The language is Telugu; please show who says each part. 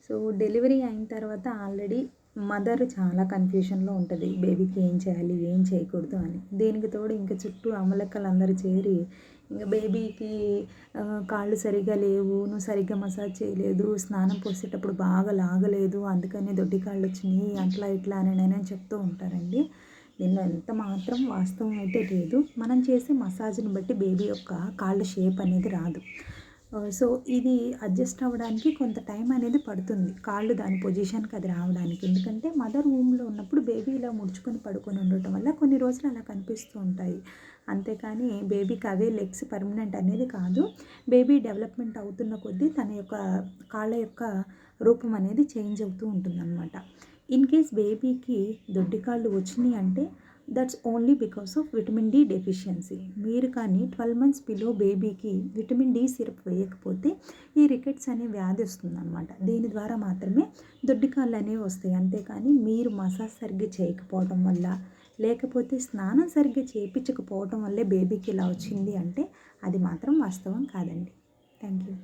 Speaker 1: సో డెలివరీ అయిన తర్వాత ఆల్రెడీ మదర్ చాలా కన్ఫ్యూషన్లో ఉంటుంది, బేబీకి ఏం చేయాలి ఏం చేయకూడదు అని. దీనికి తోడు ఇంకా చుట్టూ అమ్మలక్కలందరూ చేరి ఇంకా బేబీకి కాళ్ళు సరిగ్గా లేవు, నువ్వు సరిగ్గా మసాజ్ చేయలేదు, స్నానం పోసేటప్పుడు బాగా లాగలేదు, అందుకని దొడ్డి కాళ్ళు వచ్చినాయి, అట్లా ఇట్లా అని నేను చెప్తూ ఉంటారండి. దీనిలో ఎంత మాత్రం వాస్తవం అయితే లేదు. మనం చేసే మసాజ్ని బట్టి బేబీ యొక్క కాళ్ళ షేప్ అనేది రాదు. సో ఇది అడ్జస్ట్ అవ్వడానికి కొంత టైం అనేది పడుతుంది, కాళ్ళు దాని పొజిషన్కి అది రావడానికి. ఎందుకంటే మదర్ వూమ్లో ఉన్నప్పుడు బేబీ ఇలా ముడుచుకొని పడుకొని ఉండటం వల్ల కొన్ని రోజులు అలా కనిపిస్తూ ఉంటాయి. అంతేకాని బేబీకి అవే లెగ్స్ పర్మనెంట్ అనేది కాదు. బేబీ డెవలప్మెంట్ అవుతున్న కొద్దీ తన యొక్క కాళ్ళ యొక్క రూపం అనేది చేంజ్ అవుతూ ఉంటుందన్నమాట. ఇన్ కేస్ బేబీకి దొడ్డి కాళ్ళు వచ్చినాయి అంటే that's only because of vitamin D deficiency. మీరు కానీ 12 months బిలో బేబీకి విటమిన్ డి సిరప్ వేయకపోతే ఈ రికెట్స్ అనే వ్యాధి వస్తుందన్నమాట. దీని ద్వారా మాత్రమే దొడ్డి కాళ్ళు అనేవి వస్తాయి. అంతేకాని మీరు మసాజ్ సరిగ్గా చేయకపోవడం వల్ల, లేకపోతే స్నానం సరిగ్గా చేయించకపోవడం వల్లే బేబీకి ఇలా వచ్చింది అంటే అది మాత్రం వాస్తవం కాదండి. Thank you.